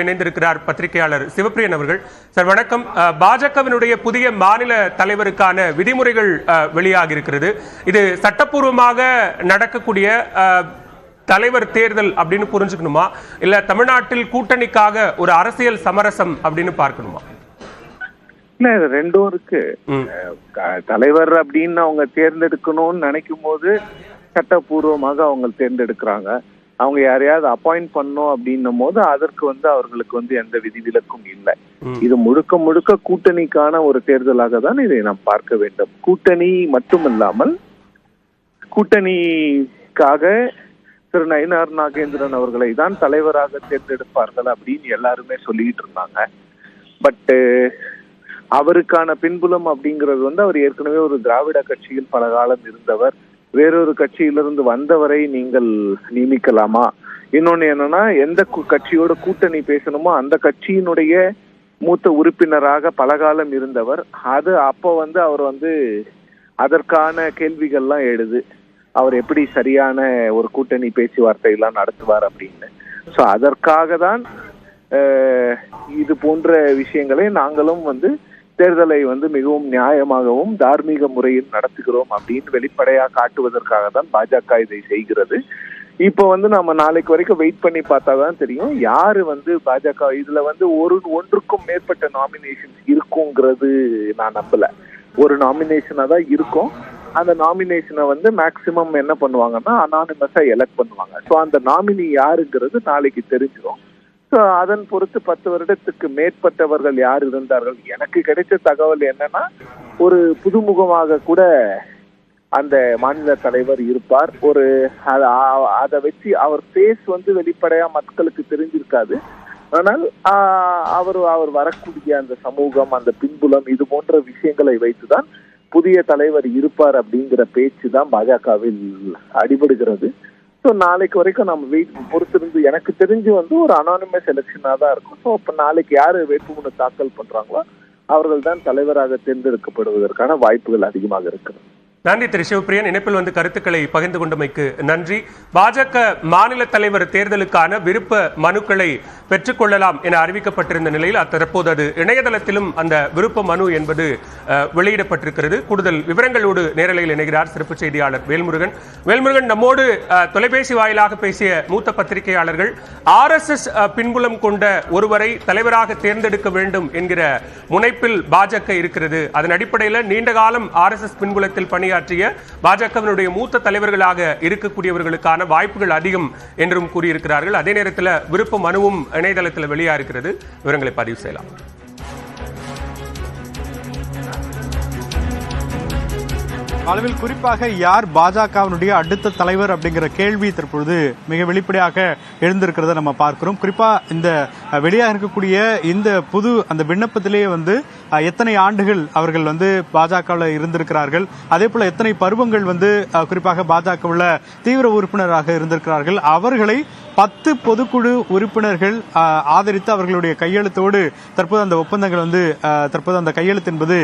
இணைந்திருக்கிறார் பத்திரிகையாளர் சிவப்பிரியன் அவர்கள். சார் வணக்கம். பாஜகவினுடைய புதிய மாநில தலைவருக்கான விதிமுறைகள் வெளியாகி இருக்கிறது. இது சட்டப்பூர்வமாக நடக்கக்கூடிய தலைவர் தேர்தல் அப்படின்னு புரிஞ்சுக்கணுமா, இல்ல தமிழ்நாட்டில் கூட்டணிக்காக ஒரு அரசியல் சமரசம் அப்படின்னு பார்க்கணுமா? இல்ல, இது ரெண்டும் இருக்கு. தலைவர் அப்படின்னு அவங்க தேர்ந்தெடுக்கணும்னு நினைக்கும் போது சட்டப்பூர்வமாக அவங்க தேர்ந்தெடுக்கிறாங்க. அவங்க யாரையாவது அப்பாயிண்ட் பண்ணோம் அப்படின்னும் போது அதற்கு அவர்களுக்கு எந்த விதிவிலக்கும் இல்லை. இது முழுக்க முழுக்க கூட்டணிக்கான ஒரு தேர்தலாக தான் இதை நாம் பார்க்க வேண்டும். கூட்டணி மட்டுமில்லாமல் கூட்டணிக்காக திரு நயினார் நாகேந்திரன் அவர்களை தான் தலைவராக தேர்ந்தெடுப்பார்கள் அப்படின்னு எல்லாருமே சொல்லிட்டு இருந்தாங்க. பட் அவருக்கான பின்புலம் அப்படிங்கிறது அவர் ஏற்கனவே ஒரு திராவிட கட்சியில் பல காலம் இருந்தவர். வேறொரு கட்சியிலிருந்து வந்தவரை நீங்கள் நியமிக்கலாமா? இன்னொன்னு என்னன்னா, எந்த கட்சியோட கூட்டணி பேசணுமோ அந்த கட்சியினுடைய மூத்த உறுப்பினராக பலகாலம் இருந்தவர். அது அப்போ அவர் அதற்கான கேள்விகள்லாம் எழுது. அவர் எப்படி சரியான ஒரு கூட்டணி பேச்சுவார்த்தை எல்லாம் நடத்துவார் அப்படின்னு. ஸோ அதற்காக தான் இது போன்ற விஷயங்களை நாங்களும் தேர்தலை மிகவும் நியாயமாகவும் தார்மீக முறையில் நடத்துகிறோம் அப்படின்னு வெளிப்படையாக காட்டுவதற்காக தான் பாஜக இதை செய்கிறது. இப்போ நம்ம நாளைக்கு வரைக்கும் வெயிட் பண்ணி பார்த்தாதான் தெரியும் யாரு பாஜக இதுல ஒன்றுக்கும் மேற்பட்ட நாமினேஷன்ஸ் இருக்குங்கிறது நான் நம்பல. ஒரு நாமினேஷனா தான் இருக்கும். அந்த நாமினேஷனை மேக்சிமம் என்ன பண்ணுவாங்கன்னா அனானிமஸா எலெக்ட் பண்ணுவாங்க. ஸோ அந்த நாமினி யாருங்கிறது நாளைக்கு தெரிஞ்சிடும். அதன் பொறுத்து 10 வருடத்துக்கு மேற்பட்டவர்கள் யார் இருந்தார்கள். எனக்கு கிடைச்ச தகவல் என்னன்னா, ஒரு புதுமுகமாக கூட அந்த மாநில தலைவர் இருப்பார். ஒரு அதை வச்சு அவர் பேஸ் வெளிப்படையா மக்களுக்கு தெரிஞ்சிருக்காது. ஆனால் அவர் வரக்கூடிய அந்த சமூகம், அந்த பின்புலம், இது போன்ற விஷயங்களை வைத்துதான் புதிய தலைவர் இருப்பார் அப்படிங்கிற பேச்சு தான் பாஜகவில் அடிபடுகிறது. ஸோ நாளைக்கு வரைக்கும் நம்ம பொறுத்திருந்து எனக்கு தெரிஞ்சு ஒரு அனானிமஸ் எலெக்ஷனாக தான் இருக்கும். ஸோ இப்போ நாளைக்கு யார் வேட்புமனு தாக்கல் பண்றாங்களோ அவர்கள் தான் தலைவராக தேர்ந்தெடுக்கப்படுவதற்கான வாய்ப்புகள் அதிகமாக இருக்கிறது. நன்றி திரு சிவப்பிரியன். இணைப்பில் கருத்துக்களை பகிர்ந்து கொண்டமைக்கு நன்றி. பாஜக மாநில தலைவர் தேர்தலுக்கான விருப்ப மனுக்களை பெற்றுக்கொள்ளலாம் என அறிவிக்கப்பட்டிருந்த நிலையில் தற்போது அது இணையதளத்திலும் அந்த விருப்ப மனு என்பது வெளியிடப்பட்டிருக்கிறது. கூடுதல் விவரங்களோடு நேரலையில் இணைகிறார் சிறப்பு செய்தியாளர் வேல்முருகன். வேல்முருகன், நம்மோடு தொலைபேசி வாயிலாக பேசிய மூத்த பத்திரிகையாளர்கள் RSS பின்புலம் கொண்ட ஒருவரை தலைவராக தேர்ந்தெடுக்க வேண்டும் என்கிற முனைப்பில் பாஜக இருக்கிறது. அதன் அடிப்படையில் நீண்ட காலம் RSS பின்புலத்தில் பணியாற்றிய பாஜகவினுடைய மூத்த தலைவர்களாக இருக்கக்கூடியவர்களுக்கான வாய்ப்புகள் அதிகம் என்றும் கூறியிருக்கிறார்கள். அதே நேரத்தில் விருப்ப மனுவும் இணையதளத்தில் வெளியாக இருக்கிறது. விவரங்களை பதிவு செய்யலாம். அளவில் குறிப்பாக யார் பாஜகவினுடைய அடுத்த தலைவர் அப்படிங்கிற கேள்வி தற்பொழுது மிக வெளிப்படையாக எழுந்திருக்கிறத நம்ம பார்க்கிறோம். குறிப்பா இந்த வெளியாக இருக்கக்கூடிய இந்த புது அந்த விண்ணப்பத்திலேயே எத்தனை ஆண்டுகள் அவர்கள் பாஜகவில் இருந்திருக்கிறார்கள், அதே போல எத்தனை பருவங்கள் குறிப்பாக பாஜகவில் தீவிர உறுப்பினராக இருந்திருக்கிறார்கள், அவர்களை 10 பொதுக்குழு உறுப்பினர்கள் ஆதரித்து அவர்களுடைய கையெழுத்தோடு தற்போது அந்த ஒப்பந்தங்கள் தற்போது அந்த கையெழுத்து என்பது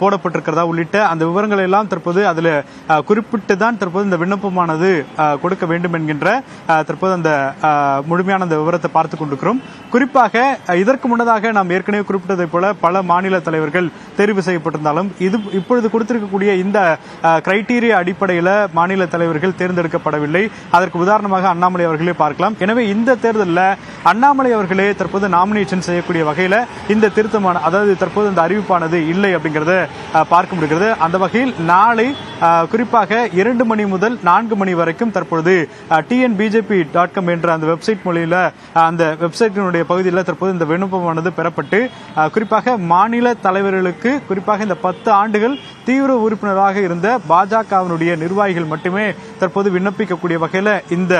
போடப்பட்டிருக்கிறதா உள்ளிட்ட அந்த விவரங்கள் எல்லாம் தற்போது அதுல குறிப்பிட்டு தான் தற்போது இந்த விண்ணப்பமானது கொடுக்க வேண்டும் என்கின்ற தற்போது அந்த முழுமையான அந்த விவரத்தை பார்த்துக் கொண்டிருக்கிறோம். குறிப்பாக இதற்கு முன்னதாக நாம் ஏற்கனவே குறிப்பிட்டதை போல பல மாநில தலைவர்கள் தெரிவு செய்யப்பட்டிருந்தாலும் இப்பொழுது கொடுத்திருக்கக்கூடிய இந்த கிரைட்டீரியா அடிப்படையில் மாநில தலைவர்கள் தேர்ந்தெடுக்கப்படவில்லை. அதற்கு உதாரணமாக அண்ணாமலை அவர்களே பார்க்கலாம். எனவே இந்த தேர்தலில் அண்ணாமலை அவர்களே தற்போது நாமினேஷன் செய்யக்கூடிய வகையில் இந்த திருத்தமான, அதாவது தற்போது இந்த அறிவிப்பானது இல்லை அப்படிங்கறத பார்க்க முடிகிறது. அந்த வகையில் நாளை குறிப்பாக 2 மணி முதல் 4 மணி வரைக்கும் தற்பொழுது tnbjp.com என்ற அந்த வெப்சைட் மொழியில அந்த வெப்சைட்டினுடைய பகுதியில் தற்போது இந்த விண்ணப்பமானது பெறப்பட்டு குறிப்பாக மாநில தலைவர்களுக்கு குறிப்பாக இந்த 10 ஆண்டுகள் தீவிர உறுப்பினராக இருந்த பாஜகவினுடைய நிர்வாகிகள் மட்டுமே தற்போது விண்ணப்பிக்கக்கூடிய வகையில் இந்த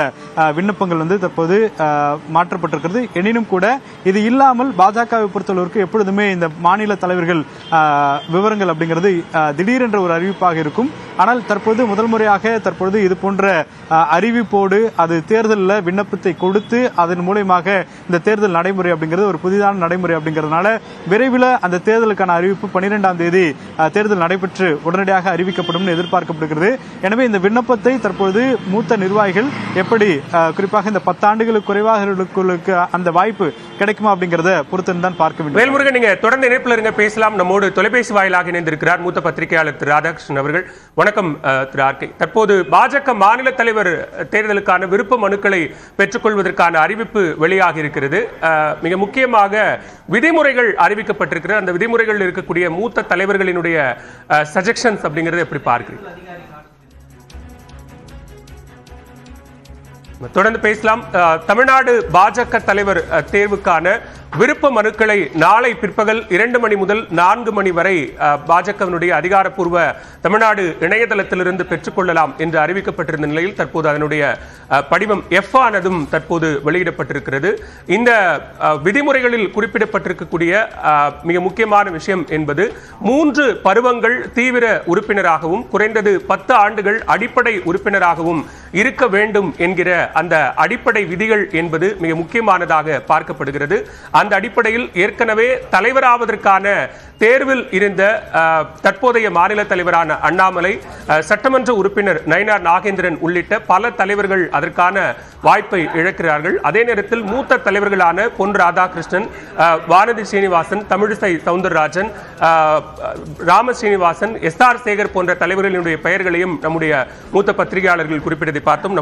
விண்ணப்பங்கள் தற்போது மாற்றப்பட்டிருக்கிறது. எனினும் கூட இது இல்லாமல் பாஜகவை பொறுத்தளவிற்கு எப்பொழுதுமே இந்த மாநில தலைவர்கள் விவரங்கள் அப்படிங்கிறது திடீரென்ற ஒரு அறிவிப்பாக இருக்கும். ஆனால் தற்போது முதல் முறையாக தற்பொழுது இது போன்ற அறிவிப்போடு அது தேர்தலில் விண்ணப்பத்தை கொடுத்து அதன் மூலமாக இந்த தேர்தல் நடைமுறை அப்படிங்கிறது ஒரு புதிதான நடைமுறை அப்படிங்கிறதுனால விரைவில் அந்த தேர்தலுக்கான அறிவிப்பு 12ஆம் தேதி தேர்தல் நடைபெற்று உடனடியாக அறிவிக்கப்படும் எதிர்பார்க்கப்படுகிறது. எனவே இந்த விண்ணப்பத்தை தற்போது மூத்த நிர்வாகிகள் எப்படி குறிப்பாக இந்த 10 ஆண்டுகளுக்கு குறைவாக அந்த வாய்ப்பு கிடைக்குமா அப்படிங்கறத பொறுத்துதான் பார்க்க வேண்டும். வேல்முருகன், நீங்க தொடர்ந்து இணைப்பில் இருங்க, பேசலாம். நம்மோடு தொலைபேசி வாயிலாக இணைந்திருக்கிறார் மூத்த பத்திரிகையாளர் திரு ராதாகிருஷ்ணன் அவர்கள். வணக்கம் திரு ஆர்கே. தற்போது பாஜக மாநில தலைவர் தேர்தலுக்கான விருப்ப மனுக்களை பெற்றுக்கொள்வதற்கான அறிவிப்பு வெளியாகி இருக்கிறது. மிக முக்கியமாக விதிமுறைகள் அறிவிக்கப்பட்டிருக்கிறது. அந்த விதிமுறைகள் இருக்கக்கூடிய மூத்த தலைவர்களினுடைய சஜெஷன்ஸ் அப்படிங்கறது எப்படி பார்க்கிறீங்க? தொடர்ந்து பேசலாம். தமிழ்நாடு பாஜக தலைவர் தேர்வுக்கான விருப்ப மனுக்களை நாளை பிற்பகல் 2 மணி முதல் 4 மணி வரை பாஜகவினுடைய அதிகாரப்பூர்வ தமிழ்நாடு இணையதளத்திலிருந்து பெற்றுக்கொள்ளலாம் என்று அறிவிக்கப்பட்டிருந்த நிலையில் தற்போது அதனுடைய படிவம் எஃப் ஆனதும் தற்போது வெளியிடப்பட்டிருக்கிறது. இந்த விதிமுறைகளில் குறிப்பிடப்பட்டிருக்கக்கூடிய மிக முக்கியமான விஷயம் என்பது 3 பருவங்கள் தீவிர உறுப்பினராகவும் குறைந்தது 10 ஆண்டுகள் அடிப்படை உறுப்பினராகவும் இருக்க வேண்டும் என்கிற அந்த அடிப்படை விதிகள் என்பது மிக முக்கியமானதாக பார்க்கப்படுகிறது. அந்த அடிப்படையில் ஏற்கனவே தலைவராவதற்கான தேர்வில் இருந்த தற்போதைய மாநில தலைவரான அண்ணாமலை, சட்டமன்ற உறுப்பினர் நயினார் நாகேந்திரன் உள்ளிட்ட பல தலைவர்கள் அதற்கான வாய்ப்பை இழக்கிறார்கள். அதே நேரத்தில் மூத்த தலைவர்களான பொன் ராதாகிருஷ்ணன், வானதி சீனிவாசன், தமிழிசை சவுந்தரராஜன், ராம சீனிவாசன், எஸ் ஆர் சேகர் போன்ற தலைவர்களினுடைய பெயர்களையும் நம்முடைய மூத்த பத்திரிகையாளர்கள் குறிப்பிட்டதை பார்த்தோம்.